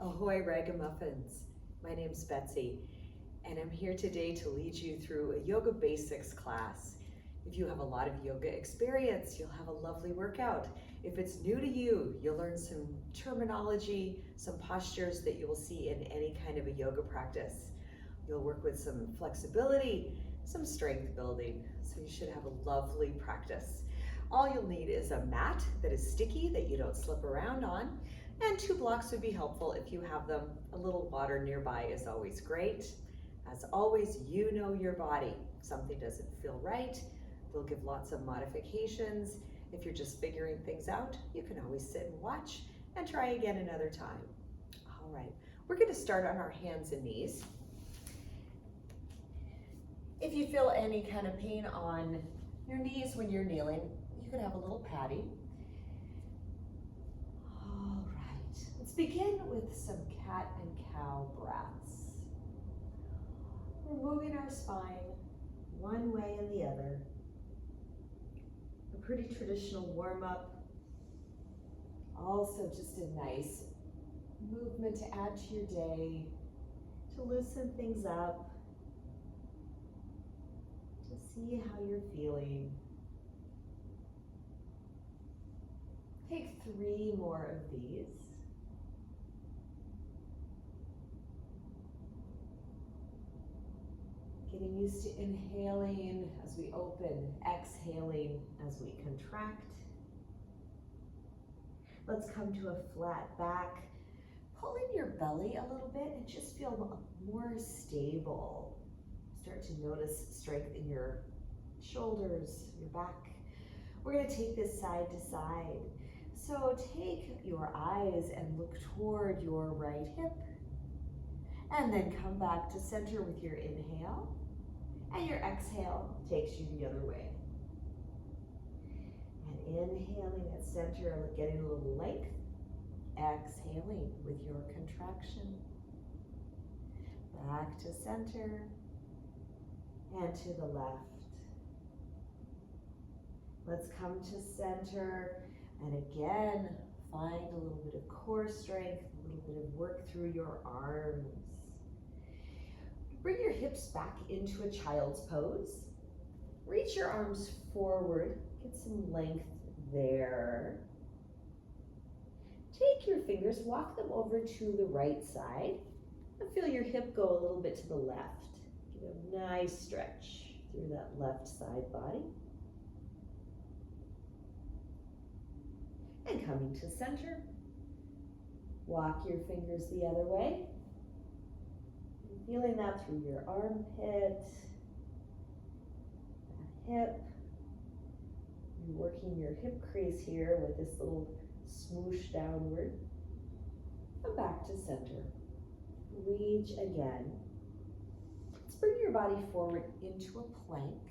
Ahoy Ragamuffins! My name's Betsy, and I'm here today to lead you through a yoga basics class. If you have a lot of yoga experience, you'll have a lovely workout. If it's new to you, you'll learn some terminology, some postures that you will see in any kind of a yoga practice. You'll work with some flexibility, some strength building, so you should have a lovely practice. All you'll need is a mat that is sticky that you don't slip around on, and 2 blocks would be helpful if you have them. A little water nearby is always great. As always, you know your body. If something doesn't feel right, we'll give lots of modifications. If you're just figuring things out, you can always sit and watch and try again another time. All right, we're going to start on our hands and knees. If you feel any kind of pain on your knees when you're kneeling, you can have a little padding. All right, let's begin with some cat and cow breaths. We're moving our spine one way and the other. A pretty traditional warm-up. Also just a nice movement to add to your day, to loosen things up, to see how you're feeling. Take 3 more of these. Getting used to inhaling as we open, exhaling as we contract. Let's come to a flat back. Pull in your belly a little bit and just feel more stable. Start to notice strength in your shoulders, your back. We're going to take this side to side. So take your eyes and look toward your right hip. And then come back to center with your inhale. And your exhale takes you the other way. And inhaling at center, getting a little length. Exhaling with your contraction. Back to center. And to the left. Let's come to center. And again, find a little bit of core strength, a little bit of work through your arms. Bring your hips back into a child's pose. Reach your arms forward, get some length there. Take your fingers, walk them over to the right side, and feel your hip go a little bit to the left. Get a nice stretch through that left side body. And coming to center, walk your fingers the other way. Feeling that through your armpit, that hip. You're working your hip crease here with this little smoosh downward. And back to center. Reach again. Let's bring your body forward into a plank.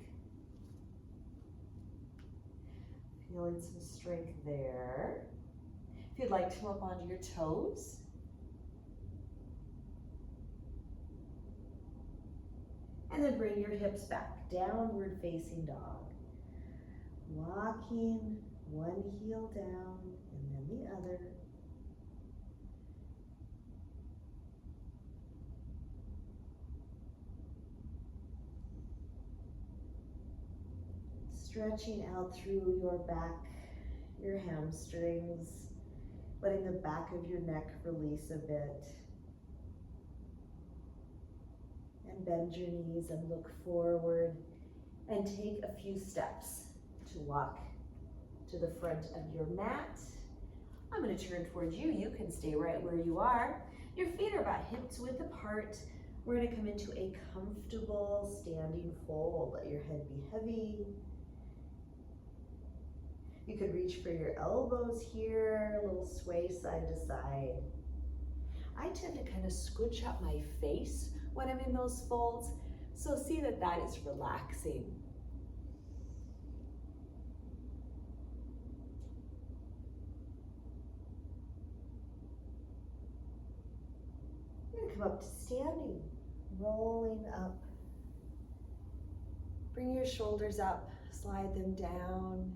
Feeling some strength there. If you'd like to come up onto your toes. And then bring your hips back, downward facing dog. Walking one heel down and then the other. Stretching out through your back, your hamstrings, letting the back of your neck release a bit. And bend your knees and look forward and take a few steps to walk to the front of your mat. I'm going to turn towards you. You can stay right where you are. Your feet are about hips width apart. We're going to come into a comfortable standing fold. Let your head be heavy. You could reach for your elbows here, a little sway side to side. I tend to kind of scooch up my face when I'm in those folds, so see that that is relaxing. We're going to come up to standing, rolling up. Bring your shoulders up, slide them down,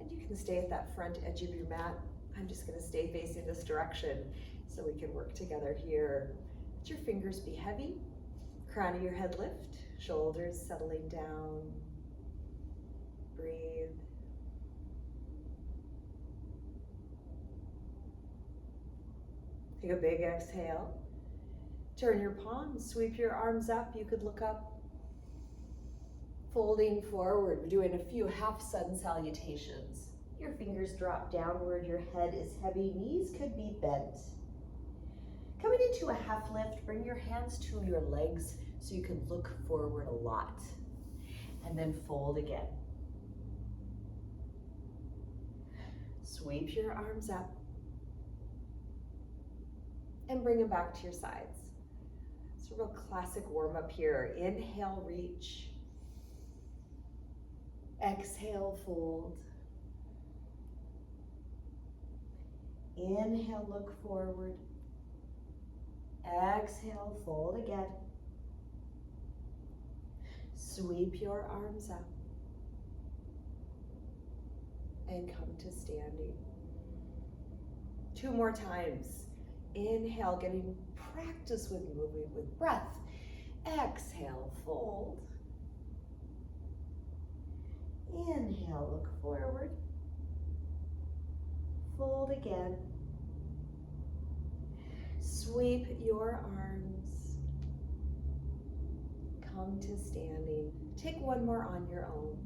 and you can stay at that front edge of your mat. I'm just gonna stay facing this direction so we can work together here. Let your fingers be heavy, crown of your head lift, shoulders settling down. Breathe. Take a big exhale. Turn your palms, sweep your arms up. You could look up. Folding forward, we're doing a few half sun salutations. Your fingers drop downward, your head is heavy, knees could be bent. Coming into a half lift, bring your hands to your legs so you can look forward a lot. And then fold again. Sweep your arms up and bring them back to your sides. It's a real classic warm up here. Inhale, reach. Exhale, fold. Inhale, look forward. Exhale, fold again. Sweep your arms up and come to standing. 2 more times. Inhale, getting practice with moving with breath. Exhale, fold. Inhale, look forward. Fold again. Sweep your arms. Come to standing. Take 1 more on your own.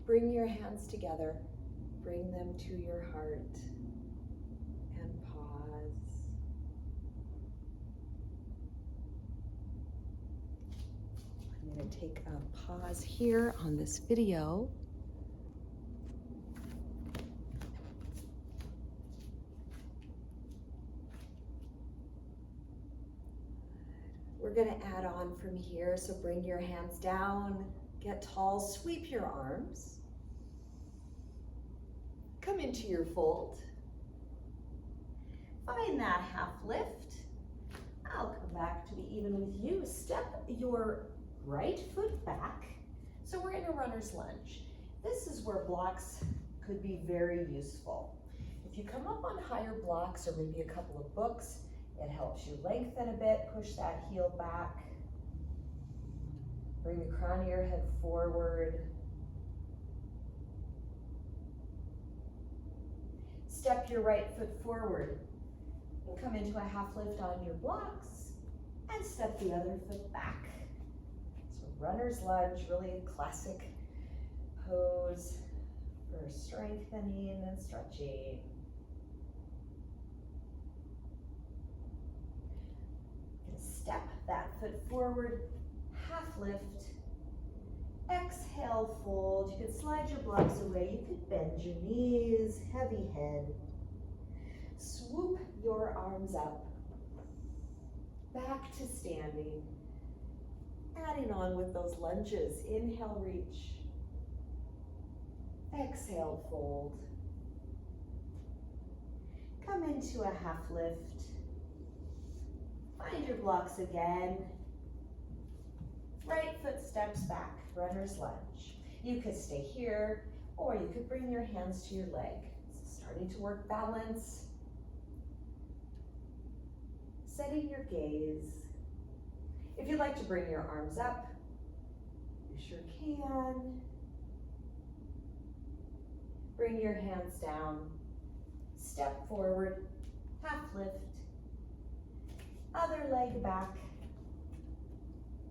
Bring your hands together, bring them to your heart, and pause. I'm going to take a pause here on this video. We're going to add on from here, so bring your hands down, get tall, sweep your arms. Come into your fold. Find that half lift. I'll come back to be even with you. Step your right foot back. So we're in a runner's lunge. This is where blocks could be very useful. If you come up on higher blocks or maybe a couple of books, it helps you lengthen a bit, push that heel back. Bring the crown of your head forward. Step your right foot forward and come into a half lift on your blocks and step the other foot back. So runner's lunge, really a classic pose for strengthening and stretching. Step that foot forward, half lift. Exhale, fold. You could slide your blocks away. You could bend your knees, heavy head. Swoop your arms up. Back to standing. Adding on with those lunges. Inhale, reach. Exhale, fold. Come into a half lift. Find your blocks again. Right foot steps back, runner's lunge. You could stay here, or you could bring your hands to your leg. So starting to work balance. Setting your gaze. If you'd like to bring your arms up, you sure can. Bring your hands down. Step forward, half lift. Other leg back.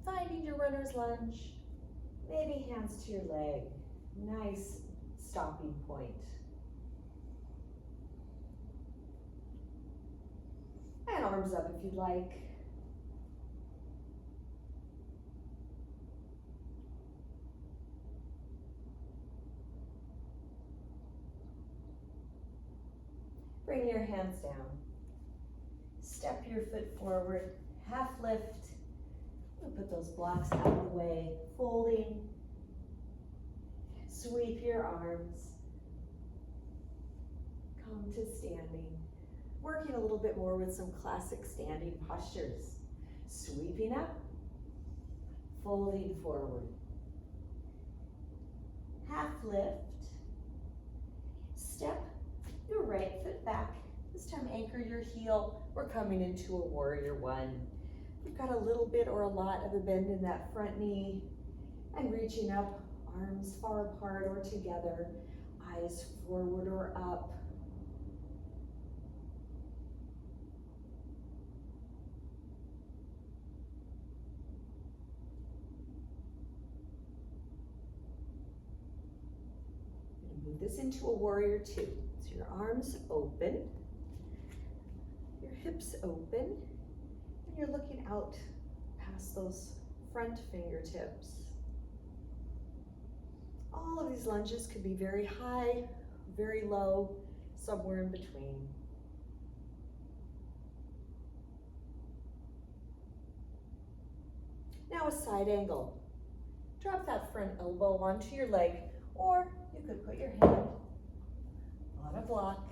Finding your runner's lunge. Maybe hands to your leg. Nice stopping point. And arms up if you'd like. Bring your hands down. Step your foot forward, half lift. Put those blocks out of the way, folding. Sweep your arms. Come to standing. Working a little bit more with some classic standing postures. Sweeping up, folding forward. Half lift. Step your right foot back. This time anchor your heel. We're coming into a warrior one. We've got a little bit or a lot of a bend in that front knee, and reaching up, arms far apart or together, eyes forward or up. Move this into a warrior two. So your arms open, your hips open, and you're looking out past those front fingertips. All of these lunges could be very high, very low, somewhere in between. Now a side angle. Drop that front elbow onto your leg, or you could put your hand on a block.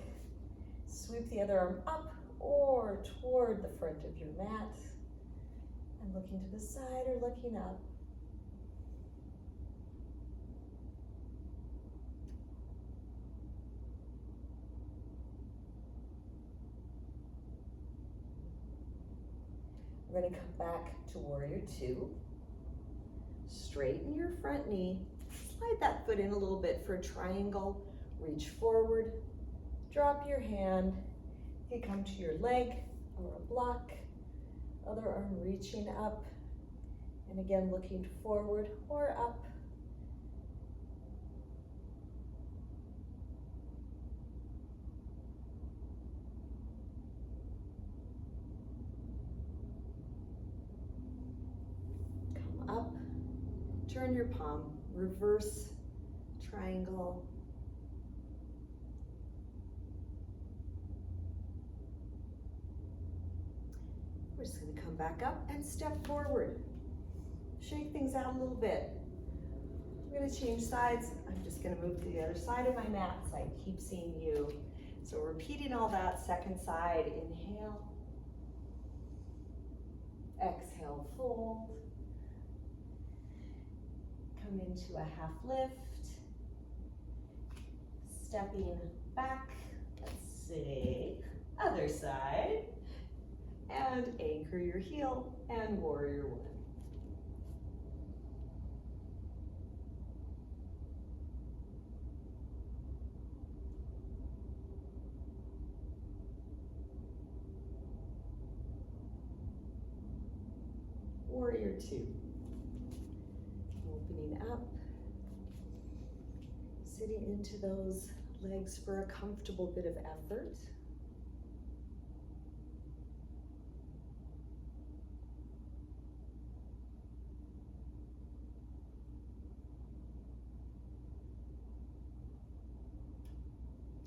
Sweep the other arm up or toward the front of your mat, and looking to the side or looking up. We're going to come back to warrior two. Straighten your front knee. Slide that foot in a little bit for a triangle. Reach forward. Drop your hand. You can come to your leg or a block. Other arm reaching up. And again, looking forward or up. Up, turn your palm, reverse triangle. We're just going to come back up and step forward. Shake things out a little bit. I'm going to change sides. I'm just going to move to the other side of my mat so I keep seeing you. So repeating all that, second side, inhale. Exhale, fold. Come into a half lift, stepping back, let's see, other side, and anchor your heel, and warrior one. Warrior two. Opening up, sitting into those legs for a comfortable bit of effort.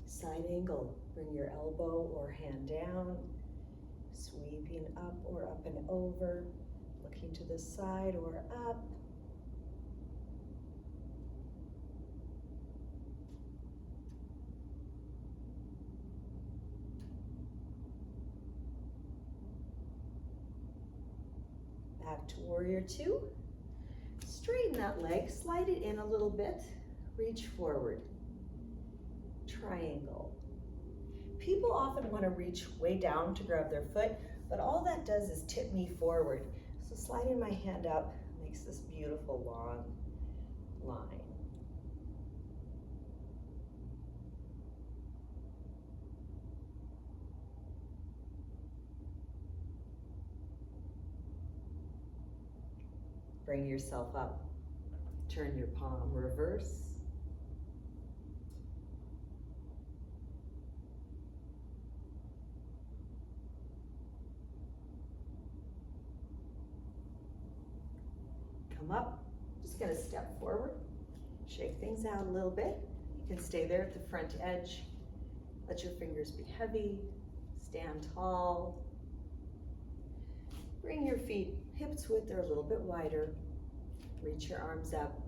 Side angle, bring your elbow or hand down, sweeping up or up and over, looking to the side or up. Back to warrior two. Straighten that leg, slide it in a little bit, reach forward. Triangle. People often want to reach way down to grab their foot, but all that does is tip me forward. So sliding my hand up makes this beautiful long line. Bring yourself up. Turn your palm reverse. Come up. Just going to step forward. Shake things out a little bit. You can stay there at the front edge. Let your fingers be heavy. Stand tall. Bring your feet hips width or a little bit wider. Reach your arms up.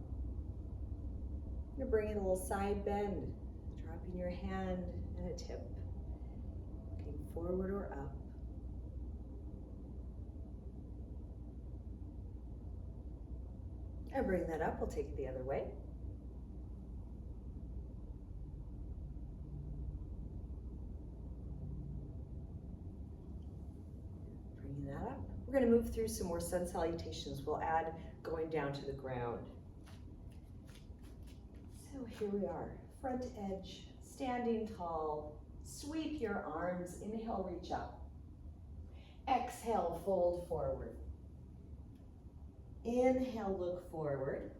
I'm gonna bring in a little side bend, dropping your hand and a tip, looking forward or up. And bring that up, we'll take it the other way. Bringing that up. We're gonna move through some more sun salutations. We'll add going down to the ground. So here we are, front edge, standing tall. Sweep your arms, inhale, reach up. Exhale, fold forward. Inhale, look forward.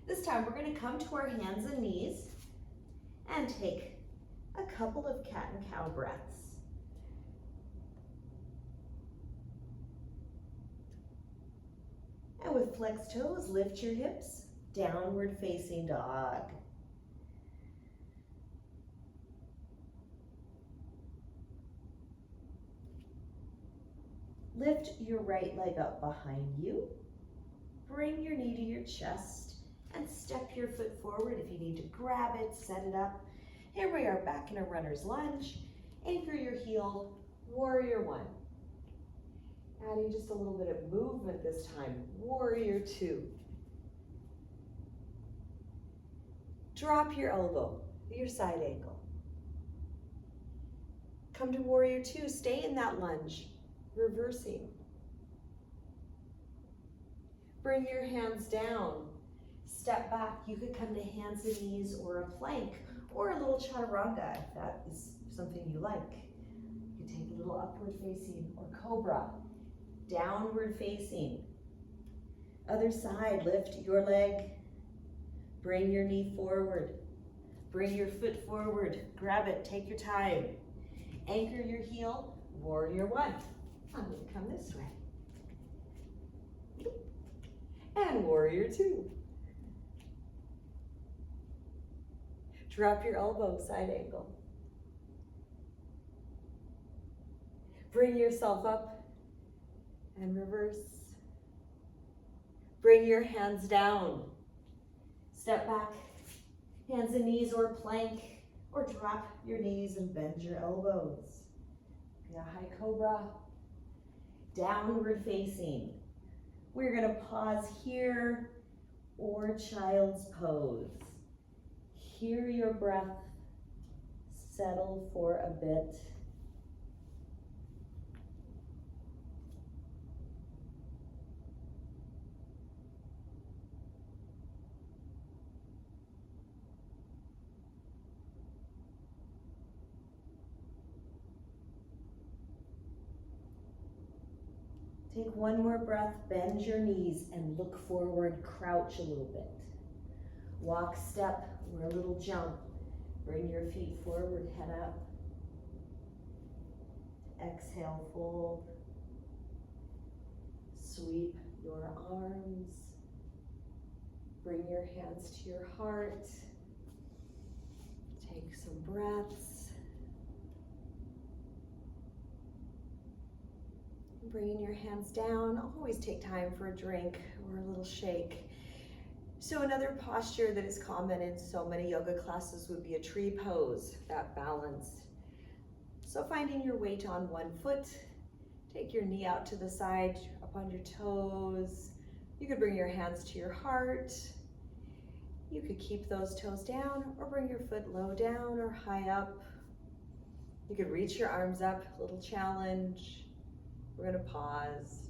This time we're going to come to our hands and knees and take a couple of cat and cow breaths. And with flexed toes, lift your hips, downward facing dog. Lift your right leg up behind you. Bring your knee to your chest and step your foot forward. If you need to grab it, set it up. Here we are back in a runner's lunge. Anchor your heel, warrior one. Adding just a little bit of movement this time, warrior two. Drop your elbow, your side ankle. Come to warrior two, stay in that lunge, reversing. Bring your hands down, step back. You could come to hands and knees or a plank or a little chaturanga if that is something you like. You can take a little upward facing or cobra, downward facing. Other side, lift your leg, bring your knee forward, bring your foot forward, grab it, take your time. Anchor your heel, warrior one. I'm gonna come this way. And warrior two. Drop your elbow, side angle. Bring yourself up and reverse. Bring your hands down. Step back, hands and knees or plank, or drop your knees and bend your elbows. Be a high cobra, downward facing. We're gonna pause here or child's pose. Hear your breath, settle for a bit. Take one more breath, bend your knees and look forward, crouch a little bit. Walk, step, or a little jump. Bring your feet forward, head up. Exhale, fold. Sweep your arms. Bring your hands to your heart. Take some breaths. Bringing your hands down. Always take time for a drink or a little shake. So another posture that is common in so many yoga classes would be a tree pose, that balance. So finding your weight on one foot, take your knee out to the side, up on your toes. You could bring your hands to your heart. You could keep those toes down or bring your foot low down or high up. You could reach your arms up, a little challenge. We're gonna pause.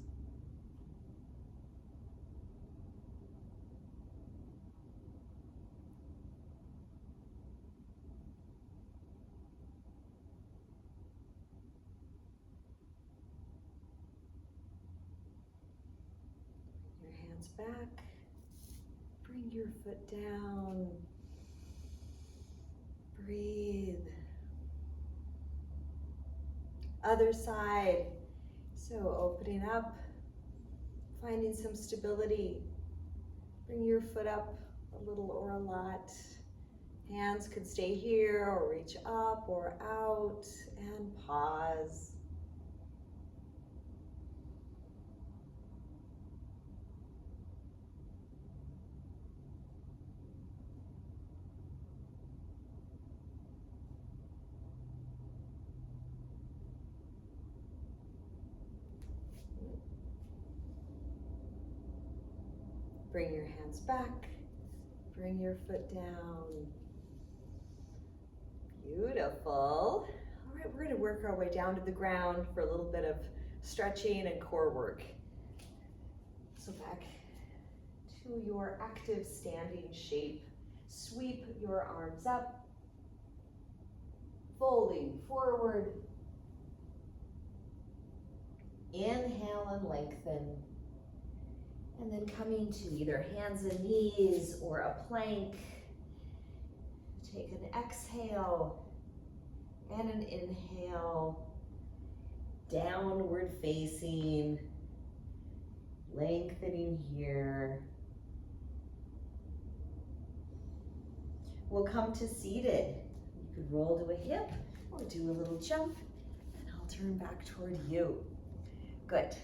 Your hands back. Bring your foot down. Breathe. Other side. So opening up, finding some stability. Bring your foot up a little or a lot. Hands could stay here or reach up or out, and pause. Bring your hands back. Bring your foot down. Beautiful. All right, we're going to work our way down to the ground for a little bit of stretching and core work. So back to your active standing shape. Sweep your arms up, folding forward. Inhale and lengthen. And then coming to either hands and knees or a plank. Take an exhale and an inhale. Downward facing. Lengthening here. We'll come to seated. You could roll to a hip or do a little jump, and I'll turn back toward you. Good.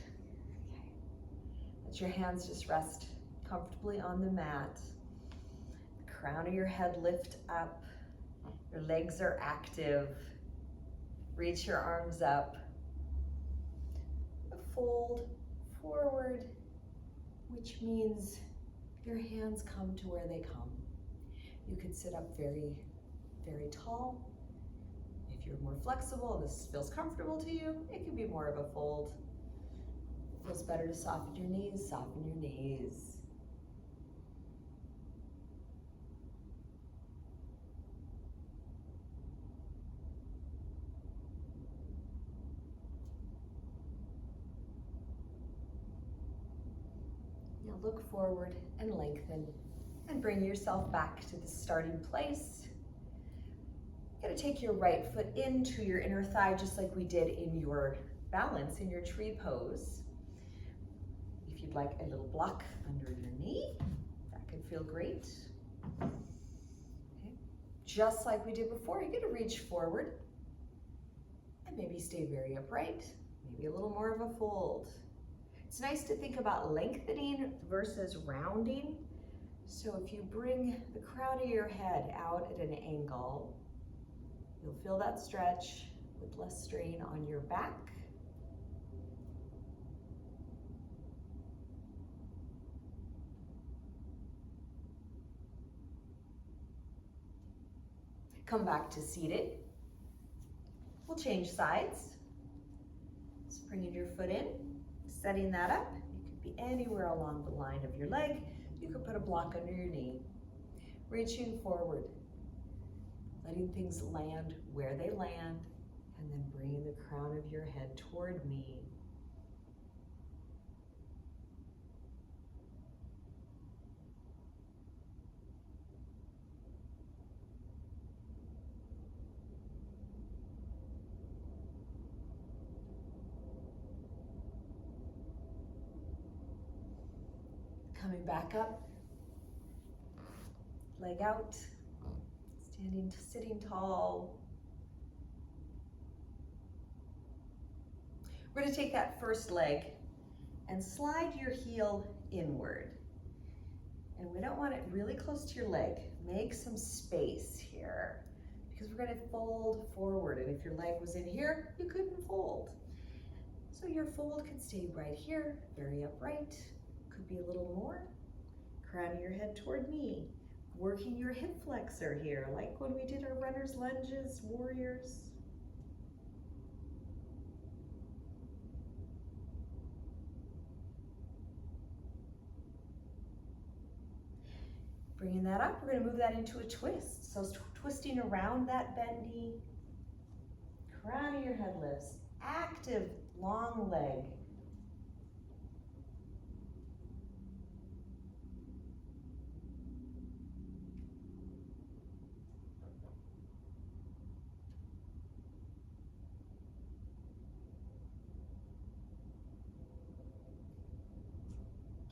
Okay. Let your hands just rest comfortably on the mat. The crown of your head lift up. Your legs are active. Reach your arms up. Fold forward, which means your hands come to where they come. You could sit up very, very tall. If you're more flexible, this feels comfortable to you, it can be more of a fold. It feels better to soften your knees, soften your knees. Now look forward and lengthen. And bring yourself back to the starting place. You're going to take your right foot into your inner thigh, just like we did in your balance, in your tree pose. If you'd like a little block under your knee, that could feel great. Okay. Just like we did before, you're going to reach forward and maybe stay very upright, maybe a little more of a fold. It's nice to think about lengthening versus rounding. So if you bring the crown of your head out at an angle, you'll feel that stretch with less strain on your back. Come back to seated. We'll change sides. Just bringing your foot in, setting that up. You could be anywhere along the line of your leg. You could put a block under your knee. Reaching forward, letting things land where they land, and then bringing the crown of your head toward me. Coming back up, leg out, sitting tall. We're going to take that first leg and slide your heel inward. And we don't want it really close to your leg. Make some space here because we're going to fold forward. And if your leg was in here, you couldn't fold. So your fold can stay right here, very upright. Could be a little more. Crown of your head toward me. Working your hip flexor here, like when we did our runner's lunges, warriors. Bringing that up, we're going to move that into a twist. So twisting around that bent knee. Crown of your head lifts. Active, long leg.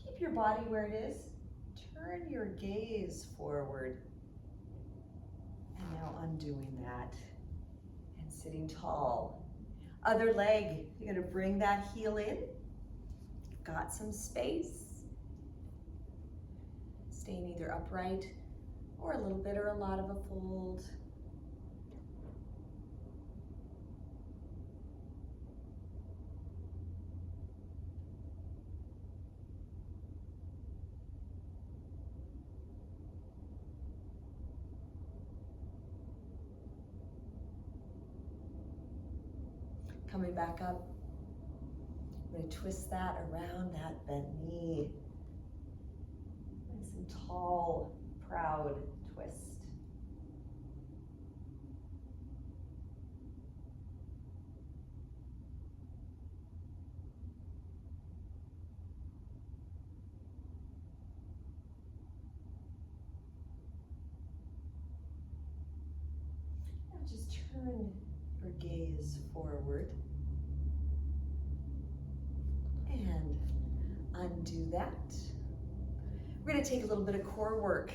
Keep your body where it is. Turn your gaze forward. And now undoing that and sitting tall. Other leg, you're going to bring that heel in. Got some space. Staying either upright or a little bit or a lot of a fold. Coming back up. I'm going to twist that around that bent knee. Nice and tall, proud twist. Now just turn your gaze forward. And undo that. We're going to take a little bit of core work,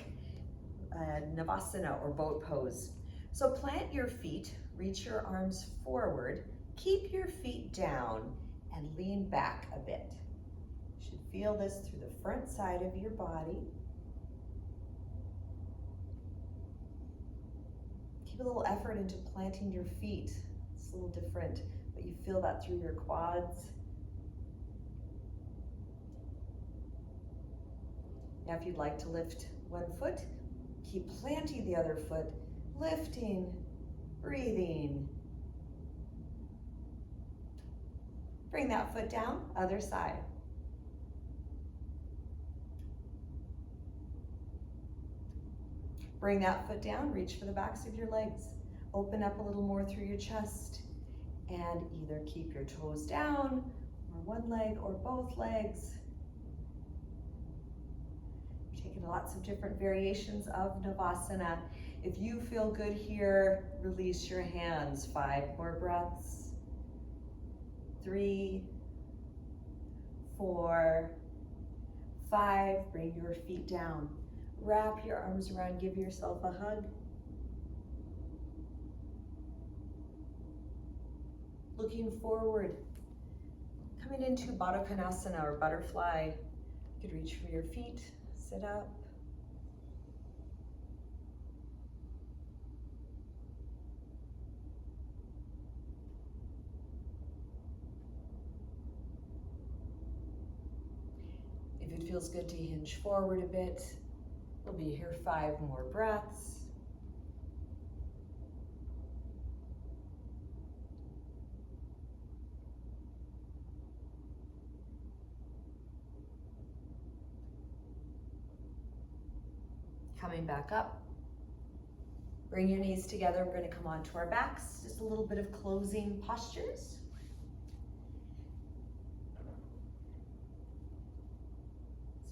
Navasana or boat pose. So plant your feet, reach your arms forward, keep your feet down and lean back a bit. You should feel this through the front side of your body. Keep a little effort into planting your feet. It's a little different, but you feel that through your quads. Now, if you'd like to lift one foot, keep planting the other foot, lifting, breathing. Bring that foot down, other side. Bring that foot down, reach for the backs of your legs. Open up a little more through your chest and either keep your toes down or one leg or both legs. Lots of different variations of Navasana. If you feel good here, release your hands. 5 more breaths. 3, 4, 5. Bring your feet down. Wrap your arms around, give yourself a hug. Looking forward. Coming into Baddha Konasana or butterfly. You could reach for your feet. Sit up. If it feels good to hinge forward a bit, we'll be here 5 more breaths. Coming back up. Bring your knees together. We're going to come onto our backs. Just a little bit of closing postures. So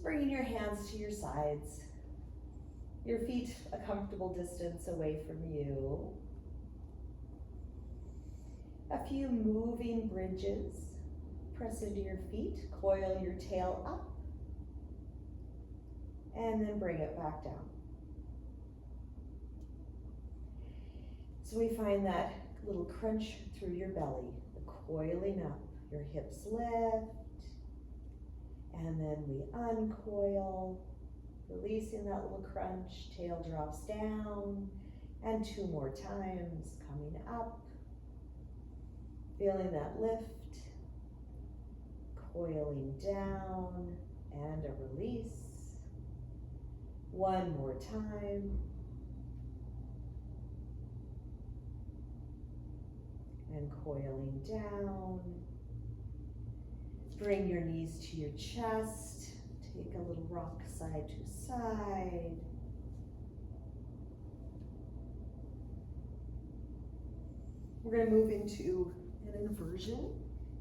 bringing your hands to your sides. Your feet a comfortable distance away from you. A few moving bridges. Press into your feet. Coil your tail up. And then bring it back down. So we find that little crunch through your belly, the coiling up, your hips lift, and then we uncoil, releasing that little crunch, tail drops down, and 2 more times, coming up, feeling that lift, coiling down, and a release. 1 more time. And coiling down. Bring your knees to your chest. Take a little rock side to side. We're going to move into an inversion.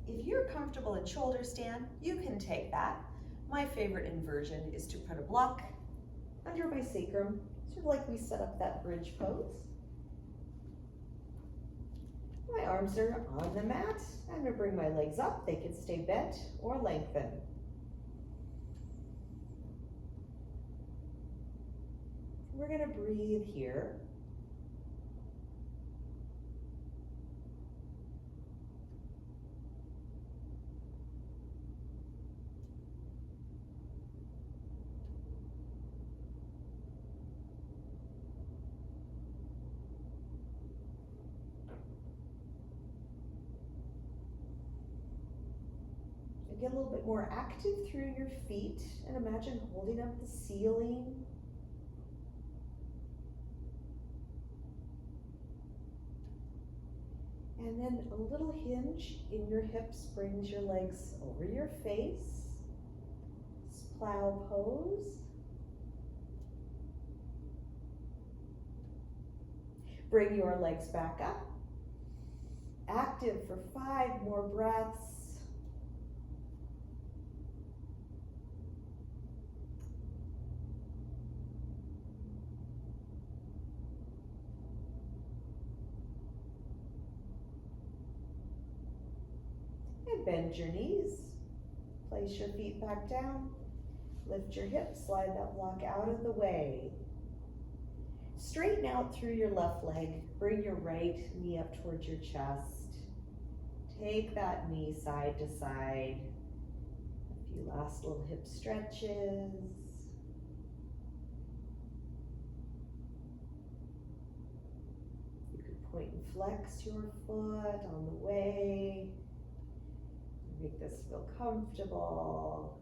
If you're comfortable in shoulder stand, you can take that. My favorite inversion is to put a block under my sacrum, sort of like we set up that bridge pose. My arms are on the mat. I'm going to bring my legs up. They can stay bent or lengthen. We're going to breathe here. Get a little bit more active through your feet and imagine holding up the ceiling. And then a little hinge in your hips brings your legs over your face. Plow pose. Bring your legs back up. Active for 5 more breaths. And bend your knees. Place your feet back down. Lift your hips, slide that block out of the way. Straighten out through your left leg. Bring your right knee up towards your chest. Take that knee side to side. A few last little hip stretches. You could point and flex your foot on the way. Make this feel comfortable.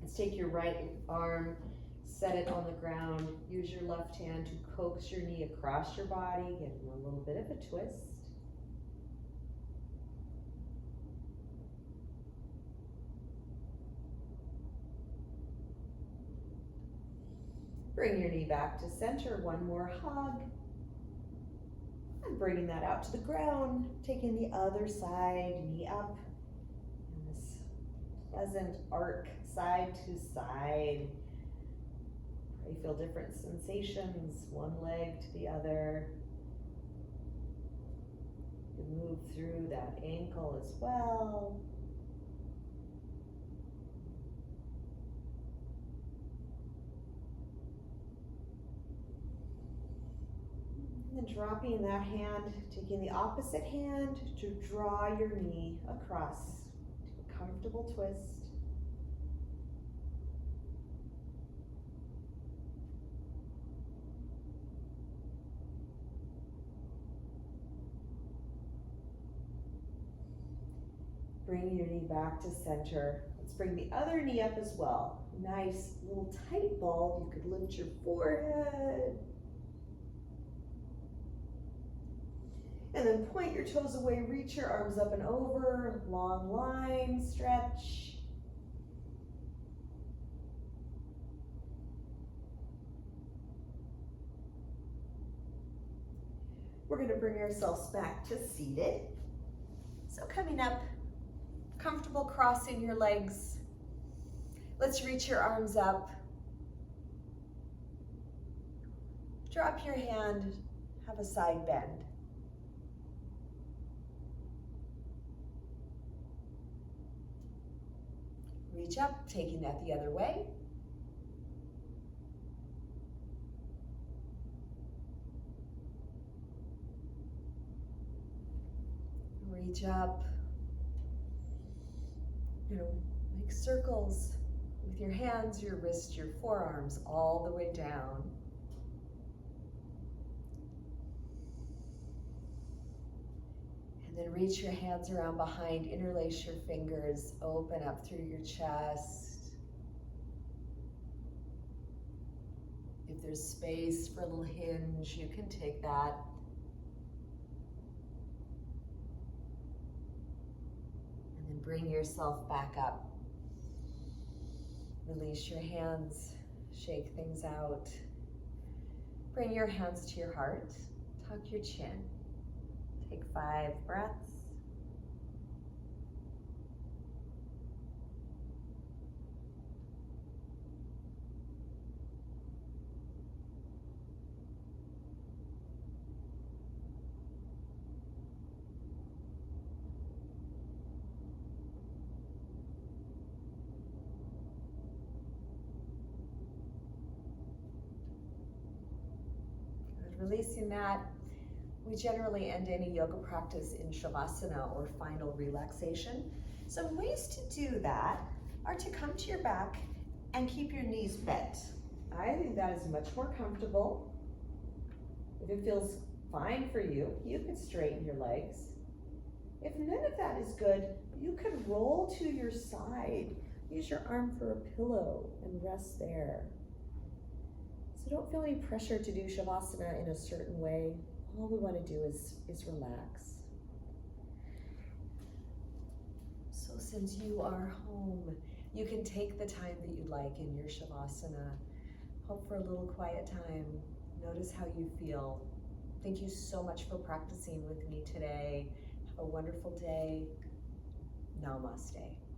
Let's take your right arm, set it on the ground. Use your left hand to coax your knee across your body, giving a little bit of a twist. Bring your knee back to center, one more hug. And bringing that out to the ground, taking the other side, knee up. And this pleasant arc side to side. You feel different sensations, one leg to the other. You can move through that ankle as well. And then dropping that hand, taking the opposite hand to draw your knee across to a comfortable twist. Bring your knee back to center. Let's bring the other knee up as well. Nice little tight ball. You could lift your forehead. And then point your toes away, reach your arms up and over. Long line, stretch. We're going to bring ourselves back to seated. So coming up, comfortable crossing your legs. Let's reach your arms up. Drop your hand, have a side bend. Reach up, taking that the other way. Reach up. Make circles with your hands, your wrists, your forearms, all the way down. And then reach your hands around behind, interlace your fingers, open up through your chest. If there's space for a little hinge, you can take that. Bring yourself back up. Release your hands, shake things out. Bring your hands to your heart, tuck your chin. Take 5 breaths. Releasing that, we generally end any yoga practice in Shavasana or final relaxation. Some ways to do that are to come to your back and keep your knees bent. I think that is much more comfortable. If it feels fine for you, you can straighten your legs. If none of that is good, you can roll to your side. Use your arm for a pillow and rest there. So don't feel any pressure to do Shavasana in a certain way. all we want to do is relax. So since you are home, you can take the time that you'd like in your Shavasana. Hope for a little quiet time. Notice how you feel. Thank you so much for practicing with me today. Have a wonderful day. Namaste.